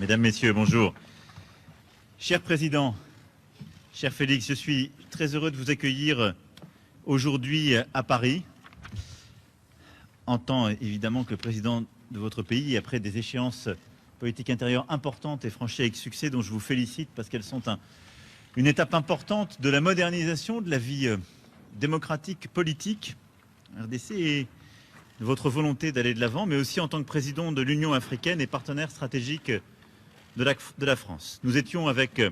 Mesdames, Messieurs, bonjour. Cher Président, cher Félix, je suis très heureux de vous accueillir aujourd'hui à Paris, en tant évidemment que le Président de votre pays, après des échéances politiques intérieures importantes et franchies avec succès, dont je vous félicite parce qu'elles sont une étape importante de la modernisation de la vie démocratique, politique, RDC, et de votre volonté d'aller de l'avant, mais aussi en tant que Président de l'Union africaine et partenaire stratégique de la France. Nous étions avec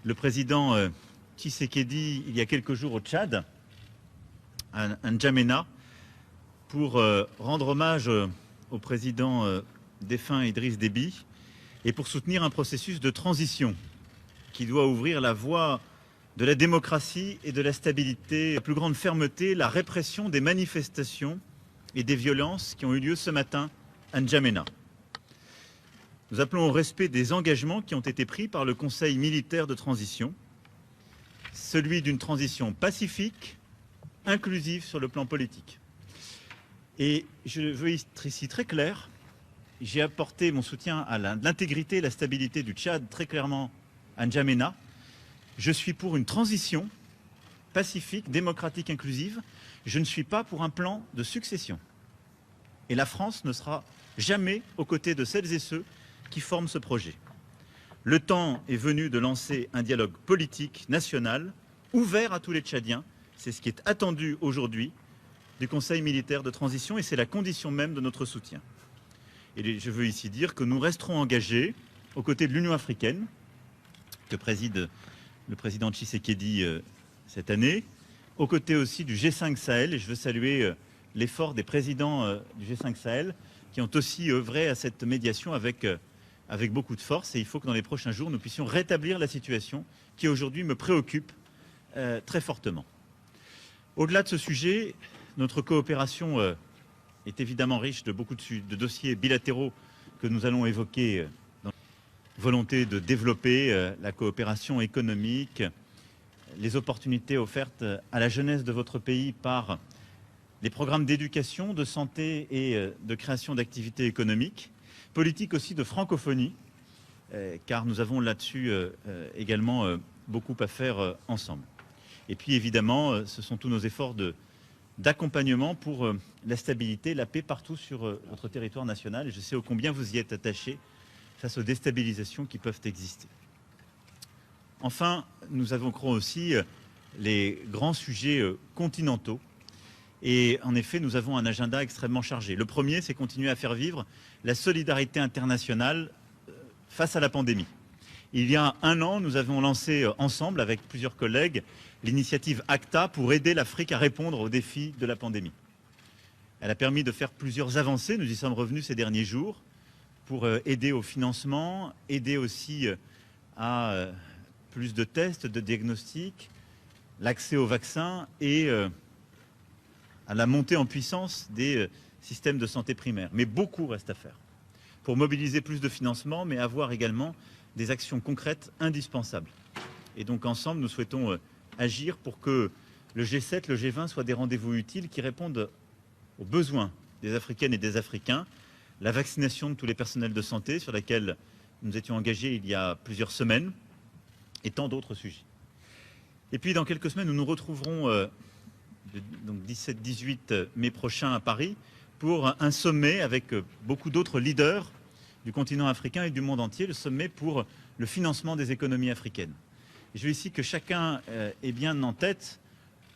le président Tshisekedi il y a quelques jours au Tchad, à N'Djamena, pour rendre hommage au président défunt Idriss Déby et pour soutenir un processus de transition qui doit ouvrir la voie de la démocratie et de la stabilité, la plus grande fermeté, la répression des manifestations et des violences qui ont eu lieu ce matin à N'Djamena. Nous appelons au respect des engagements qui ont été pris par le Conseil militaire de transition, celui d'une transition pacifique, inclusive sur le plan politique. Et je veux être ici très clair, j'ai apporté mon soutien à l'intégrité et la stabilité du Tchad très clairement à N'Djamena. Je suis pour une transition pacifique, démocratique, inclusive. Je ne suis pas pour un plan de succession. Et la France ne sera jamais aux côtés de celles et ceux qui forment ce projet. Le temps est venu de lancer un dialogue politique national ouvert à tous les Tchadiens. C'est ce qui est attendu aujourd'hui du Conseil militaire de transition et c'est la condition même de notre soutien. Et je veux ici dire que nous resterons engagés aux côtés de l'Union africaine, que préside le président Tshisekedi cette année, aux côtés aussi du G5 Sahel, et je veux saluer l'effort des présidents du G5 Sahel qui ont aussi œuvré à cette médiation avec beaucoup de force, et il faut que dans les prochains jours, nous puissions rétablir la situation qui aujourd'hui me préoccupe très fortement. Au-delà de ce sujet, notre coopération est évidemment riche de beaucoup de dossiers bilatéraux que nous allons évoquer dans la volonté de développer la coopération économique, les opportunités offertes à la jeunesse de votre pays par les programmes d'éducation, de santé et de création d'activités économiques, politique aussi de francophonie, car nous avons là-dessus également beaucoup à faire ensemble. Et puis évidemment, ce sont tous nos efforts d'accompagnement pour la stabilité, la paix partout sur notre territoire national. Et je sais ô combien vous y êtes attachés face aux déstabilisations qui peuvent exister. Enfin, nous évoquerons aussi les grands sujets continentaux. Et en effet, nous avons un agenda extrêmement chargé. Le premier, c'est continuer à faire vivre la solidarité internationale face à la pandémie. Il y a un an, nous avons lancé ensemble, avec plusieurs collègues, l'initiative ACTA pour aider l'Afrique à répondre aux défis de la pandémie. Elle a permis de faire plusieurs avancées, nous y sommes revenus ces derniers jours, pour aider au financement, aider aussi à plus de tests, de diagnostics, l'accès aux vaccins et à la montée en puissance des systèmes de santé primaire. Mais beaucoup reste à faire pour mobiliser plus de financement, mais avoir également des actions concrètes indispensables. Et donc ensemble, nous souhaitons agir pour que le G7, le G20 soient des rendez-vous utiles qui répondent aux besoins des Africaines et des Africains, la vaccination de tous les personnels de santé sur laquelle nous étions engagés il y a plusieurs semaines, et tant d'autres sujets. Et puis dans quelques semaines, nous nous retrouverons donc 17-18 mai prochain à Paris pour un sommet avec beaucoup d'autres leaders du continent africain et du monde entier, le sommet pour le financement des économies africaines. Et je veux ici que chacun ait bien en tête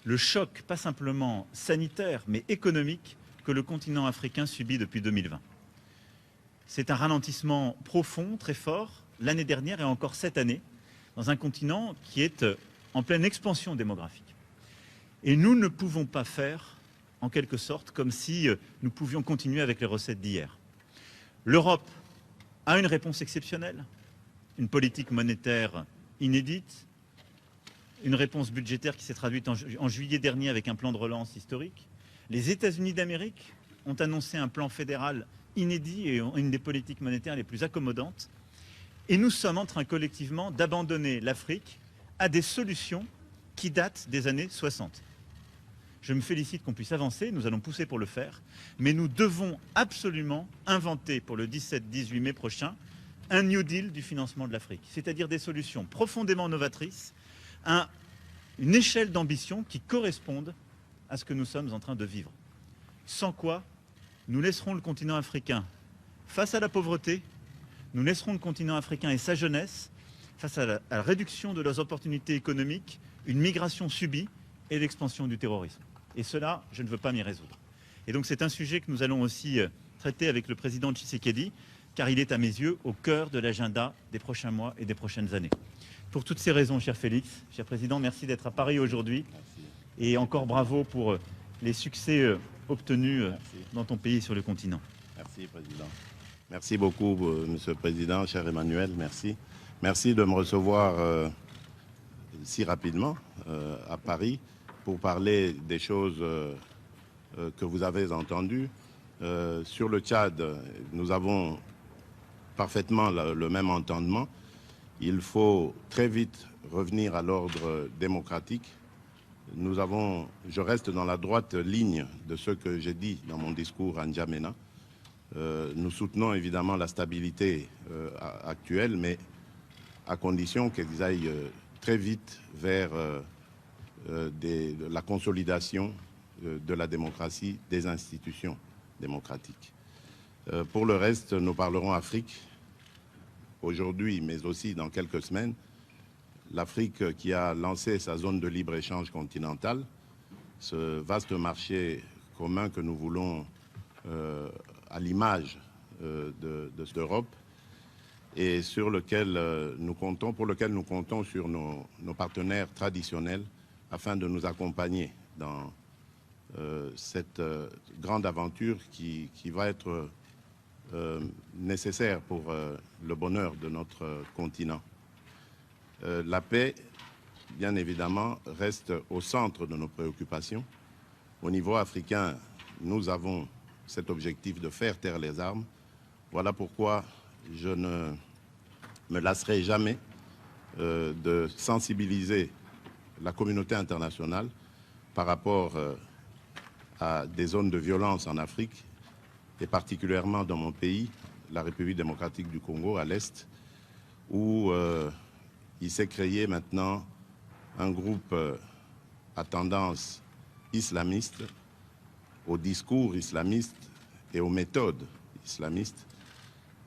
le choc, pas simplement sanitaire, mais économique, que le continent africain subit depuis 2020. C'est un ralentissement profond, très fort, l'année dernière et encore cette année, dans un continent qui est en pleine expansion démographique. Et nous ne pouvons pas faire, en quelque sorte, comme si nous pouvions continuer avec les recettes d'hier. L'Europe a une réponse exceptionnelle, une politique monétaire inédite, une réponse budgétaire qui s'est traduite en juillet dernier avec un plan de relance historique. Les États-Unis d'Amérique ont annoncé un plan fédéral inédit et une des politiques monétaires les plus accommodantes. Et nous sommes en train collectivement d'abandonner l'Afrique à des solutions qui datent des années 60. Je me félicite qu'on puisse avancer, nous allons pousser pour le faire, mais nous devons absolument inventer pour le 17-18 mai prochain un New Deal du financement de l'Afrique, c'est-à-dire des solutions profondément novatrices, une échelle d'ambition qui corresponde à ce que nous sommes en train de vivre. Sans quoi, nous laisserons le continent africain face à la pauvreté, nous laisserons le continent africain et sa jeunesse face à la réduction de leurs opportunités économiques, une migration subie et l'expansion du terrorisme. Et cela, je ne veux pas m'y résoudre. Et donc c'est un sujet que nous allons aussi traiter avec le président Tshisekedi, car il est à mes yeux au cœur de l'agenda des prochains mois et des prochaines années. Pour toutes ces raisons, cher Félix, cher président, merci d'être à Paris aujourd'hui. Et encore bravo pour les succès obtenus dans ton pays et sur le continent. Merci, Président. Merci beaucoup, Monsieur le Président, cher Emmanuel, merci. Merci de me recevoir si rapidement à Paris pour parler des choses que vous avez entendues. Sur le Tchad, nous avons parfaitement le même entendement. Il faut très vite revenir à l'ordre démocratique. Je reste dans la droite ligne de ce que j'ai dit dans mon discours à N'Djamena. Nous soutenons évidemment la stabilité actuelle, mais à condition qu'ils aillent très vite vers la consolidation de la démocratie, des institutions démocratiques. Pour le reste, nous parlerons Afrique aujourd'hui, mais aussi dans quelques semaines. L'Afrique qui a lancé sa zone de libre-échange continentale, ce vaste marché commun que nous voulons à l'image de l'Europe et pour lequel nous comptons sur nos partenaires traditionnels afin de nous accompagner dans cette grande aventure qui va être nécessaire pour le bonheur de notre continent. La paix, bien évidemment, reste au centre de nos préoccupations. Au niveau africain, nous avons cet objectif de faire taire les armes. Voilà pourquoi je ne me lasserai jamais de sensibiliser la communauté internationale par rapport à des zones de violence en Afrique, et particulièrement dans mon pays, la République démocratique du Congo, à l'Est, où il s'est créé maintenant un groupe à tendance islamiste, au discours islamiste et aux méthodes islamistes,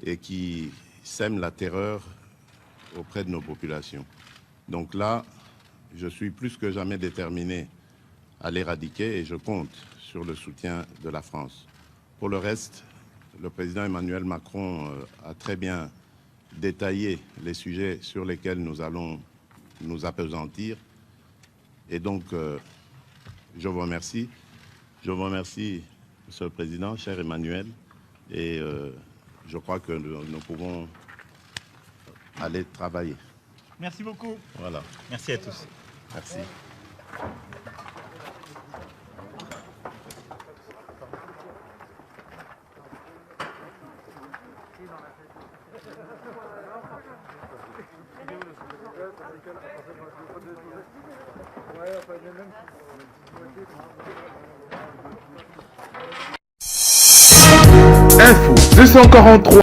et qui sème la terreur auprès de nos populations. Donc là, je suis plus que jamais déterminé à l'éradiquer et je compte sur le soutien de la France. Pour le reste, le président Emmanuel Macron a très bien détaillé les sujets sur lesquels nous allons nous appesantir. Et donc, je vous remercie. Je vous remercie, Monsieur le Président, cher Emmanuel. Et je crois que nous pouvons aller travailler. Merci beaucoup. Voilà. Merci à tous. Merci. Info 243